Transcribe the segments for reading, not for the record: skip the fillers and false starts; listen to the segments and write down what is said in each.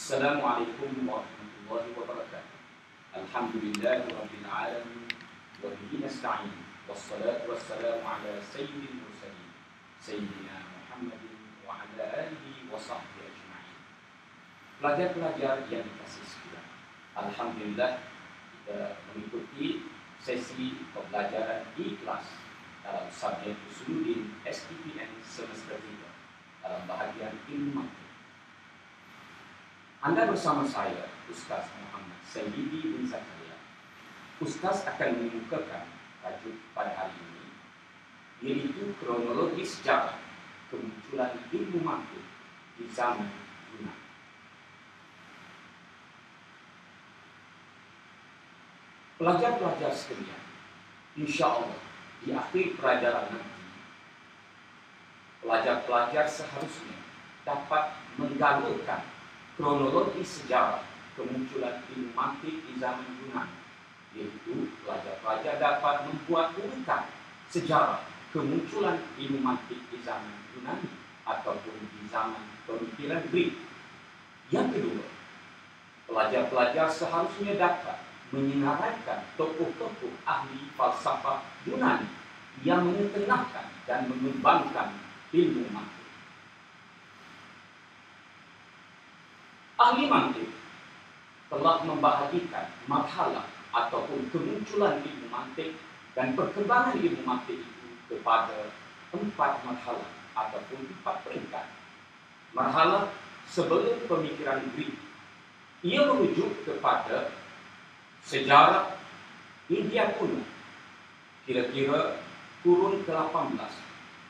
Assalamualaikum warahmatullahi wabarakatuh. Alhamdulillahirabbil alamin wa bihi nasta'in. Wassalatu wassalamu ala sayyidil mursalin sayyidina Muhammadin wa ala alihi wa sahbihi ajma'in. Pelajar-pelajar yang dikasihi sekalian, alhamdulillah kita mengikuti sesi pembelajaran di kelas dalam subjek Usuluddin STPN semester 3 dalam bahagian ilmu mantiq. Anda bersama saya, Ustaz Muhammad Sayyidi bin Zakaria. Ustaz akan mengemukakan tajuk pada hari ini, yaitu kronologi sejarah kemunculan ilmu mantiq di zaman Yunani. Pelajar-pelajar sekalian, insya Allah di akhir pelajaran nanti, pelajar-pelajar seharusnya dapat menggalurkan kronologi sejarah kemunculan ilmu mantiq di zaman Yunani, yaitu pelajar-pelajar dapat membuat urutan sejarah kemunculan ilmu mantiq di zaman Yunani ataupun di zaman pemikiran Greek. Yang kedua, pelajar-pelajar seharusnya dapat menyinaraikan tokoh-tokoh ahli falsafah Yunani yang mengetengahkan dan mengembangkan ilmu mantiq. Ahli mantiq telah membahagikan marhalah ataupun kemunculan ilmu mantiq dan perkembangan ilmu mantiq itu kepada 4 marhalah ataupun 4 peringkat. Marhalah sebelum pemikiran Greek, ia merujuk kepada sejarah India kuno, kira-kira kurun ke-18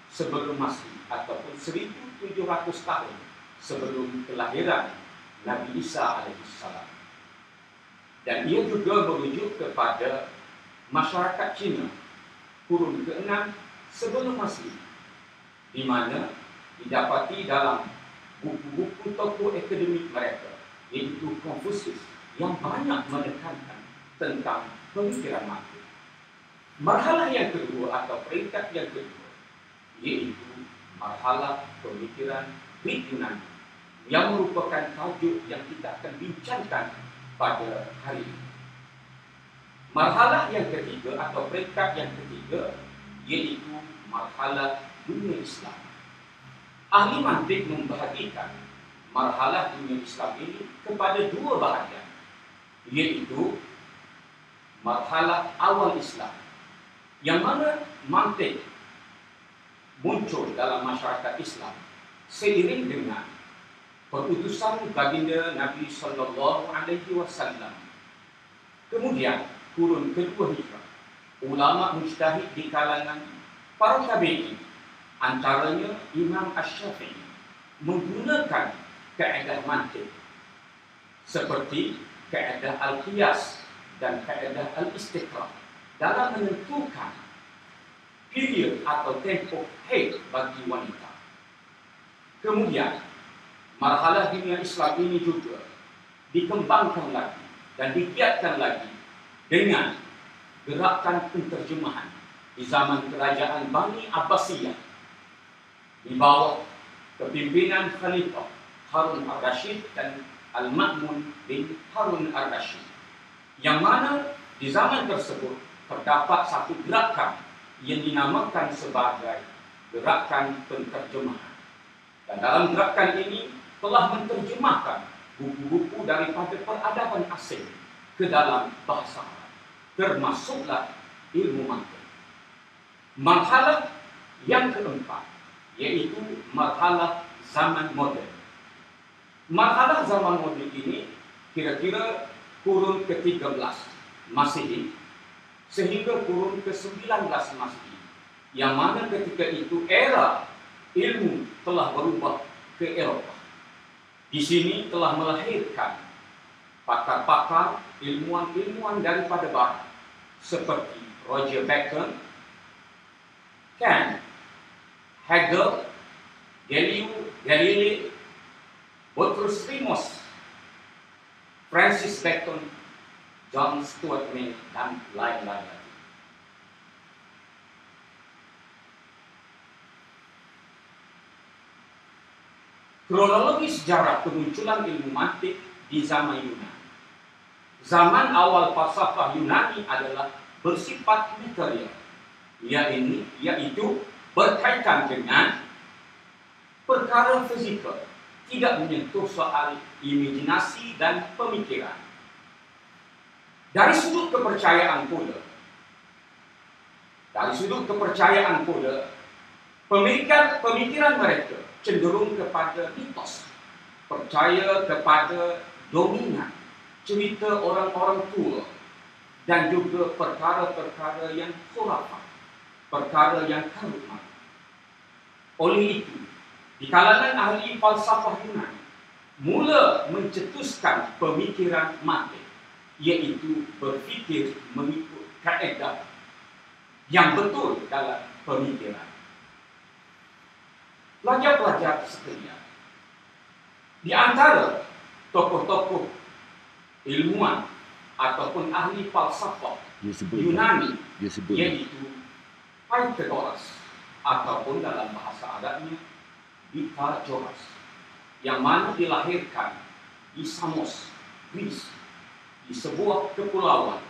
sebelum Masehi ataupun 1700 tahun sebelum kelahiran Nabi Isa alaihissalam. Dan ia juga merujuk kepada masyarakat Cina kurun ke-6 sebelum Masehi, di mana didapati dalam buku-buku tokoh akademik mereka, yaitu Confucius, yang banyak menekankan tentang pemikiran mantiq. Marhalah yang kedua atau peringkat yang kedua, yaitu marhalah pemikiran Greek Yunani, yang merupakan tajuk yang kita akan bincangkan pada hari ini. Marhalah yang ketiga atau peringkat yang ketiga, yaitu marhalah dunia Islam. Ahli mantiq membahagikan marhalah dunia Islam ini kepada 2 bahagian, yaitu marhalah awal Islam, yang mana mantiq muncul dalam masyarakat Islam seiring dengan perutusan baginda Nabi sallallahu alaihi wasallam. Kemudian kurun kedua Hijrah, ulama mujtahid di kalangan para tabi'in, antaranya Imam Asy-Syafi'i, menggunakan kaedah mantiq seperti kaedah al-qiyas dan kaedah al-istiqra dalam menentukan period atau tempoh haid bagi wanita. Kemudian marhalah dunia Islam ini juga dikembangkan lagi dan digiatkan lagi dengan gerakan penterjemahan di zaman kerajaan Bani Abbasiyah di bawah kepimpinan Khalifah Harun ar-Rasyid dan Al-Ma'mun bin Harun ar-Rasyid, yang mana di zaman tersebut terdapat satu gerakan yang dinamakan sebagai gerakan penterjemahan. Dan dalam gerakan ini telah menerjemahkan buku-buku daripada peradaban asing ke dalam bahasa Arab, termasuklah ilmu mantiq. Marhalah yang keempat, yaitu marhalah zaman moden. Marhalah zaman moden ini kira-kira kurun ke-13 Masehi sehingga kurun ke-19 Masehi, yang mana ketika itu era ilmu telah berubah ke Eropah. Di sini telah melahirkan pakar-pakar, ilmuwan-ilmuwan daripada barat seperti Roger Bacon, Kant, Hegel, Galileo Galilei, Botrus Remus, Francis Bacon, John Stuart Mill, dan lain-lain. Kronologi sejarah kemunculan ilmu mantik di zaman Yunani. Zaman awal falsafah Yunani adalah bersifat material, yaitu berkaitan dengan perkara fizikal, tidak menyentuh soal imajinasi dan pemikiran. Dari sudut kepercayaan pula, pemikiran mereka cenderung kepada mitos, percaya kepada dominan, cerita orang-orang tua, dan juga perkara-perkara yang khurafat, perkara yang karut. Oleh itu, di kalangan ahli falsafah Yunani mula mencetuskan pemikiran mantik, iaitu berfikir mengikut kaedah yang betul dalam pemikiran. Pelajar-pelajar sekalian, di antara tokoh-tokoh ilmuwan ataupun ahli falsafah Yunani, yaitu Pythagoras, ataupun dalam bahasa Arabnya Pythagoras, yang mana dilahirkan di Samos, Greece, di sebuah kepulauan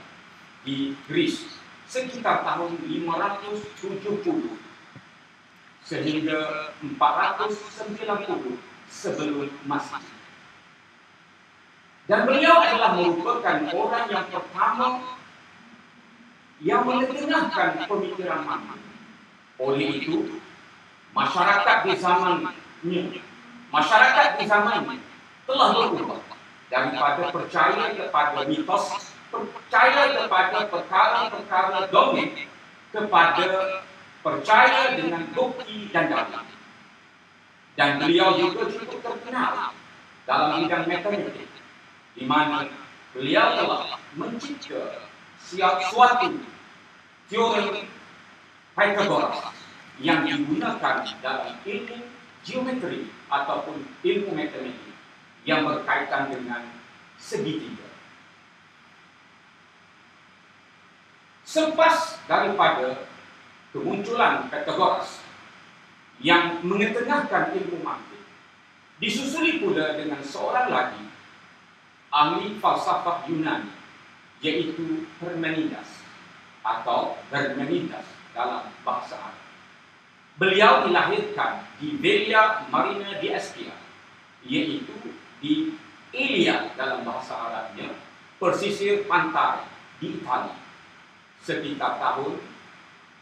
di Greece sekitar tahun 570 sehingga 490 sebelum Masehi. Dan beliau adalah merupakan orang yang pertama yang mengetengahkan pemikiran mantik. Oleh itu, masyarakat di zamannya telah berubah daripada percaya kepada mitos, percaya kepada perkara-perkara dongeng, kepada percaya dengan bukti dan dalil. Dan beliau juga cukup terkenal dalam bidang matematik, di mana beliau telah mencipta suatu teori Pythagoras yang digunakan dalam ilmu geometri ataupun ilmu matematik yang berkaitan dengan segitiga. Selepas daripada kemunculan Pythagoras yang mengetengahkan ilmu mantik, disusuli pula dengan seorang lagi ahli falsafah Yunani, yaitu Parmenides atau Parmenides dalam bahasa Arab. Beliau dilahirkan di Velia Marina di Aspia, yaitu di Ilia dalam bahasa Arabnya, pesisir pantai di Italia, sekitar tahun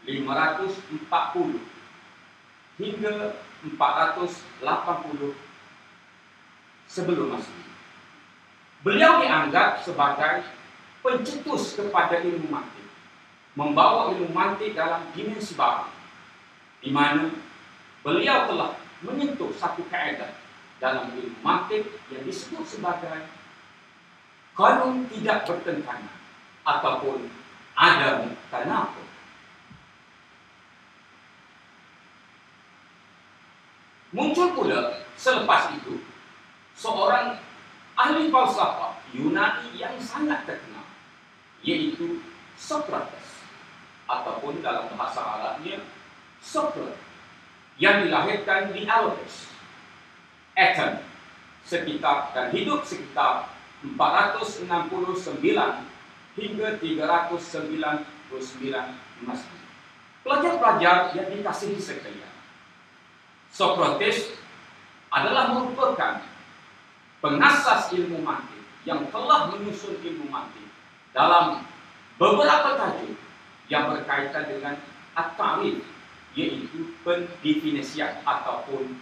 540 hingga 480 sebelum Masehi. Beliau dianggap sebagai pencetus kepada ilmu mantik, membawa ilmu mantik dalam dimensi baru, di mana beliau telah menyentuh satu kaedah dalam ilmu mantik yang disebut sebagai kanun tidak bertentangan ataupun adam tanaqud. Muncul pula selepas itu seorang ahli falsafah Yunani yang sangat terkenal, yaitu Socrates, ataupun dalam bahasa Arabnya Socrates, yang dilahirkan di Alpes, Athens, dan hidup sekitar 469 hingga 399 Masehi. Pelajar-pelajar yang dikasihi sekalian, Socrates adalah merupakan pengasas ilmu mantik yang telah menyusun ilmu mantik dalam beberapa tajuk yang berkaitan dengan at-ta'rif, yaitu pendefinisian ataupun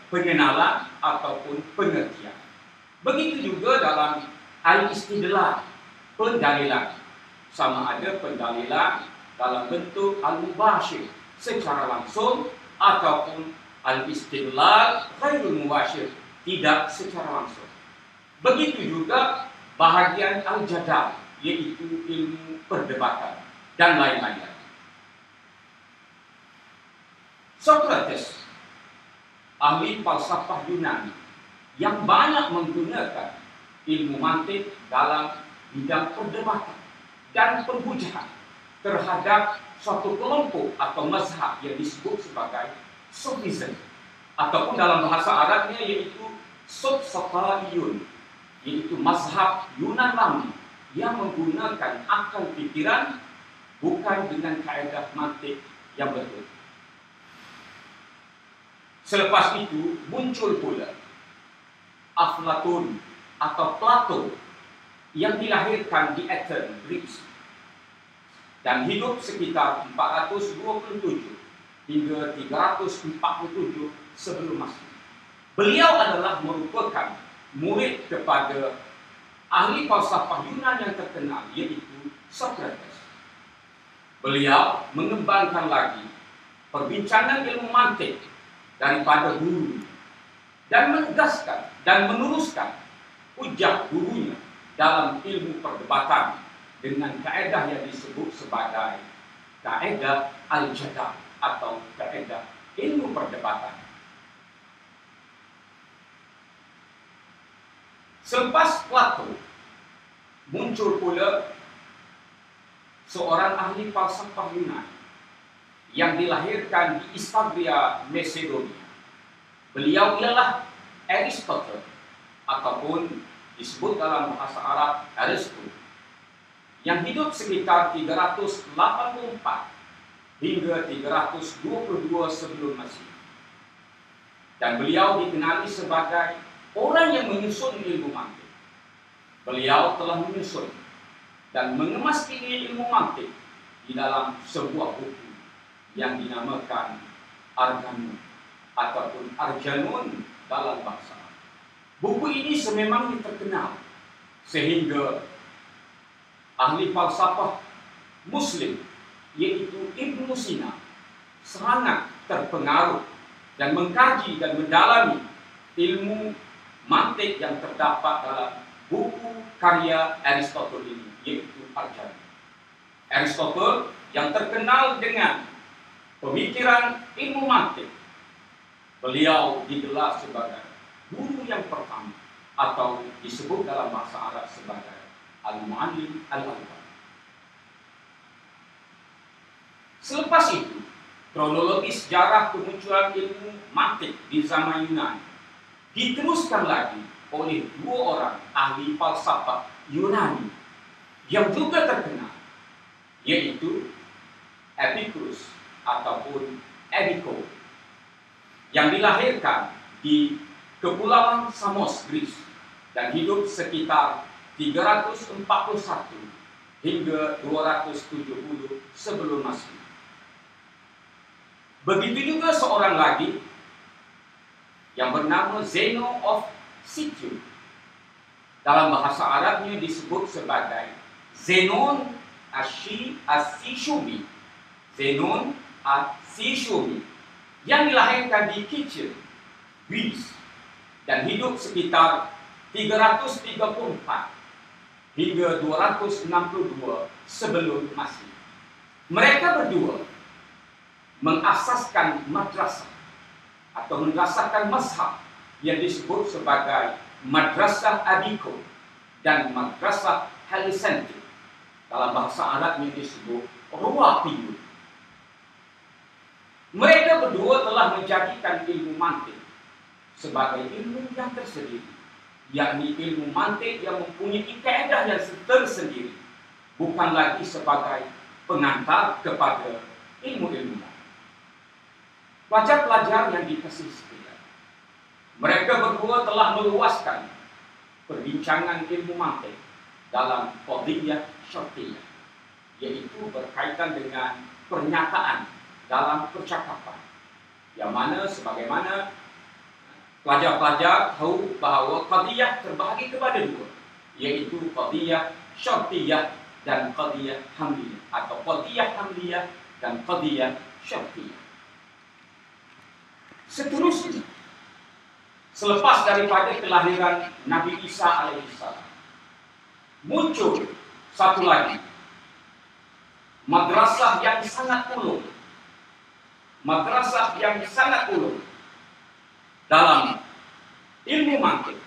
pengenalan ataupun pengertian. Begitu juga dalam al-istidlal, pendalilan, sama ada pendalilan dalam bentuk al-mubashir secara langsung ataupun al-istidlal ghairul mubashir, tidak secara langsung. Begitu juga bahagian al-jadal, yaitu ilmu perdebatan dan lain-lain. Socrates, ahli falsafah Yunani yang banyak menggunakan ilmu mantik dalam bidang perdebatan dan penghujatan terhadap suatu kelompok atau mazhab yang disebut sebagai sofism, ataupun dalam bahasa Arabnya yaitu Sofsataiyun, yaitu mazhab Yunan Lama yang menggunakan akal pikiran bukan dengan kaedah mantik yang betul. Selepas itu muncul pula Aflatun atau Plato yang dilahirkan di Athens, Greece, dan hidup sekitar 427 hingga 347 sebelum Masehi. Beliau adalah merupakan murid kepada ahli falsafah Yunan yang terkenal, yaitu Socrates. Beliau mengembangkan lagi perbincangan ilmu mantik daripada guru dan menegaskan dan meneruskan hujah gurunya dalam ilmu perdebatan dengan kaedah yang disebut sebagai kaedah al-jadal atau kaedah ilmu perdebatan. Selepas Plato, muncul pula seorang ahli falsafah Yunani yang dilahirkan di Istagria, Macedonia. Beliau ialah Aristotle, ataupun disebut dalam bahasa Arab Aristo, yang hidup sekitar 384 hingga 322 sebelum Masehi. Dan beliau dikenali sebagai orang yang menyusun ilmu mantik. Beliau telah menyusun dan mengemas ini ilmu mantik di dalam sebuah buku yang dinamakan Arganun ataupun Arjanun dalam bahasa Arab. Buku ini sememangnya terkenal sehingga ahli falsafah Muslim yaitu Ibnu Sina sangat terpengaruh dan mengkaji dan mendalami ilmu mantik yang terdapat dalam buku karya Aristotle ini, yaitu Arjanun. Aristotle yang terkenal dengan pemikiran ilmu mantik, beliau digelar sebagai guru yang pertama atau disebut dalam bahasa Arab sebagai Al-Mu'allim Al-Awwal. Selepas itu, kronologi sejarah kemunculan ilmu mantik di zaman Yunani diteruskan lagi oleh dua orang ahli falsafah Yunani yang juga terkenal, yaitu Epicurus ataupun Epikur, yang dilahirkan di Kepulauan Samos, Greece, dan hidup sekitar 341 hingga 270 sebelum Masehi. Begitu juga seorang lagi yang bernama Zeno of Citium. Dalam bahasa Arabnya disebut sebagai Zenon As-Sishumi. Zenon As-Sishumi yang dilahirkan di Kitchen, Greece, dan hidup sekitar 334 hingga 262 sebelum Masehi. Mereka berdua mengasaskan madrasah atau mengasaskan mazhab yang disebut sebagai Madrasah Abiko dan Madrasah Helsinki. Dalam bahasa Arabnya disebut Ruwaqiyun. Mereka berdua telah menjadikan ilmu mantik sebagai ilmu yang tersendiri, yakni ilmu mantik yang mempunyai kaedah yang tersendiri, bukan lagi sebagai pengantar kepada ilmu-ilmu lain. Pelajar-pelajar yang dikasihi sekalian, mereka berdua telah meluaskan perbincangan ilmu mantik dalam qadhiyah syartiyah, yaitu berkaitan dengan pernyataan dalam percakapan, yang mana sebagaimana pelajar-pelajar tahu bahawa qadhiyah terbahagi kepada dua, yaitu qadhiyah syartiyah dan qadhiyah hamliyah, atau qadhiyah hamliyah dan qadhiyah syartiyah. Seterusnya, selepas daripada kelahiran Nabi Isa alaihissalam, muncul satu lagi madrasah yang sangat ulung, madrasah yang sangat ulung dalam ilmu mantik,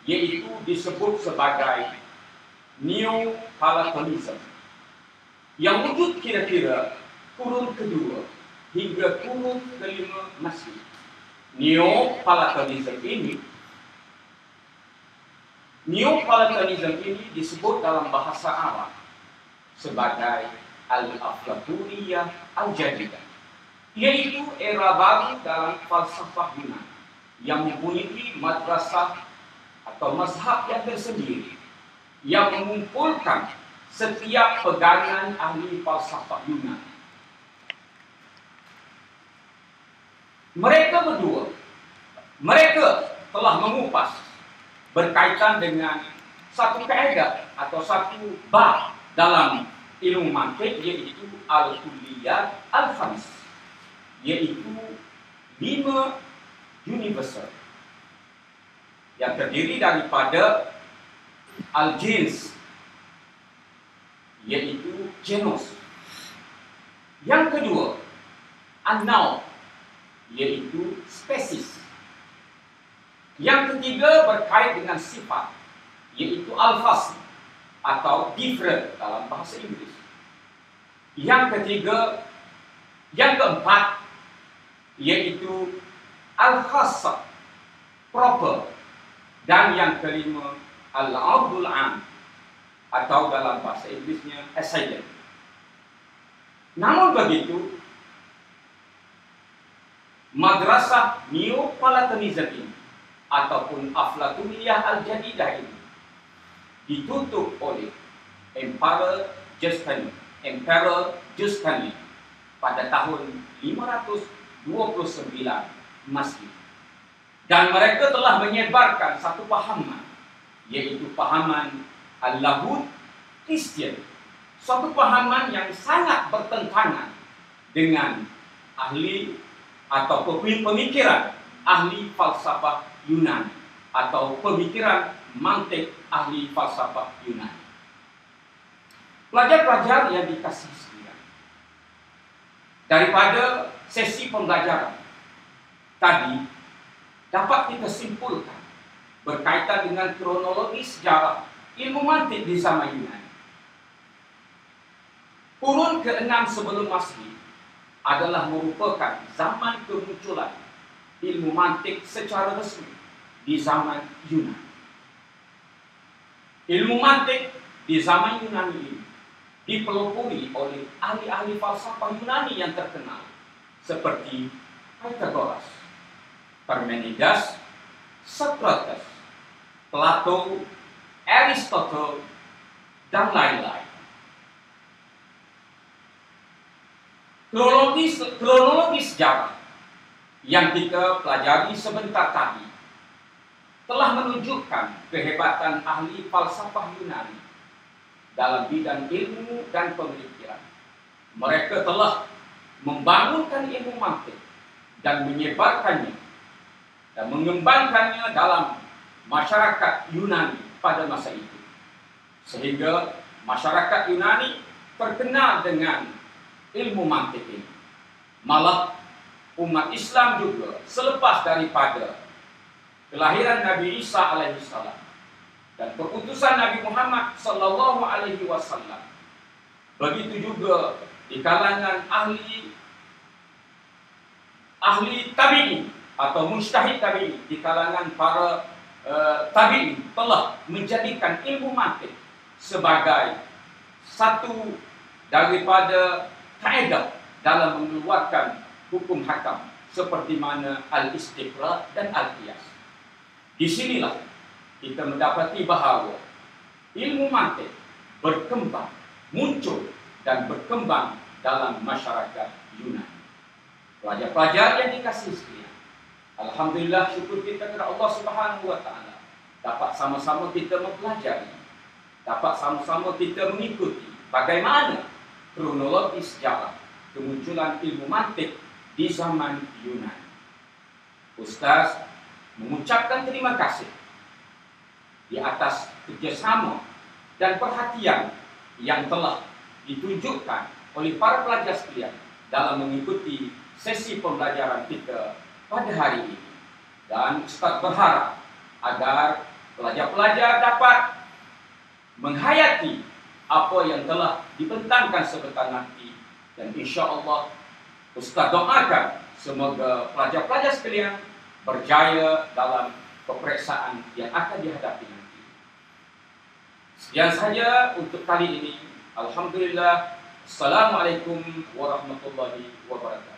yaitu disebut sebagai Neo-Platonism, yang wujud kira-kira kurun kedua hingga kurun kelima Masehi. Neoplatonism ini disebut dalam bahasa Arab sebagai Al-Aflatuniyah Al-Jadidah, yaitu era baru dalam falsafah Yunani yang mempunyai madrasah atau mazhab yang tersendiri yang mengumpulkan setiap pegangan ahli falsafah Yunani. Mereka telah mengupas berkaitan dengan satu kaidah atau satu bab dalam ilmu mantik, yaitu al-kulliyat al-khamis, yaitu 5 universal yang terdiri daripada al-jins, yaitu genus. Yang kedua, an-naw, yaitu spesies. Yang ketiga berkait dengan sifat, yaitu al-fasl atau different dalam bahasa Inggris. Yang keempat, yaitu al-khassa, proper. Dan yang kelima, al-ardul am, atau dalam bahasa Inggrisnya ascendant. Namun begitu, madrasah Neoplatonism ini ataupun Aflatuniyah Al-Jadidah ini ditutup oleh Emperor Justinian pada tahun 529 Masehi. Dan mereka telah menyebarkan satu pahaman, yaitu pahaman Al-Lahud Kristian, suatu pahaman yang sangat bertentangan dengan ahli atau pemikiran ahli falsafah Yunani atau pemikiran mantik ahli falsafah Yunani. Pelajar-pelajar yang dikasihi sekalian, daripada sesi pembelajaran tadi dapat kita simpulkan berkaitan dengan kronologi sejarah ilmu mantik di zaman Yunani. Kurun ke-6 sebelum Masehi adalah merupakan zaman kemunculan ilmu mantik secara resmi di zaman Yunani. Ilmu mantik di zaman Yunani ini dipelopori oleh ahli-ahli falsafah Yunani yang terkenal seperti Pythagoras, Parmenides, Socrates, Plato, Aristotle, dan lain-lain. Kronologi sejarah yang kita pelajari sebentar tadi telah menunjukkan kehebatan ahli falsafah Yunani dalam bidang ilmu dan pemikiran. Mereka telah membangunkan ilmu mantik dan menyebarkannya dan mengembangkannya dalam masyarakat Yunani pada masa itu, sehingga masyarakat Yunani terkenal dengan ilmu mantik ini. Malah umat Islam juga selepas daripada kelahiran Nabi Isa alaihissalam dan keputusan Nabi Muhammad sallallahu alaihi wasallam, begitu juga di kalangan ahli tabi'in atau mujtahid tabi'in, di kalangan para tabi'in telah menjadikan ilmu mantik sebagai satu daripada kaedah dalam mengeluarkan hukum hakam seperti mana al-istiqra dan al-qiyas. Di sinilah kita mendapati bahawa ilmu mantik berkembang, muncul dan berkembang dalam masyarakat Yunani. Pelajar-pelajar yang dikasihi sekalian, alhamdulillah, syukur kita kepada Allah Subhanahu wa taala dapat sama-sama kita mempelajari, dapat sama-sama kita mengikuti bagaimana kronologi sejarah kemunculan ilmu mantik di zaman Yunani. Ustaz mengucapkan terima kasih di atas kerjasama dan perhatian yang telah ditunjukkan oleh para pelajar sekalian dalam mengikuti sesi pembelajaran kita pada hari ini. Dan Ustaz berharap agar pelajar-pelajar dapat menghayati apa yang telah dibentangkan sebentar nanti, dan insya Allah Ustaz doakan semoga pelajar-pelajar sekalian berjaya dalam peperiksaan yang akan dihadapi nanti. Sekian saja untuk kali ini. Alhamdulillah. Assalamualaikum warahmatullahi wabarakatuh.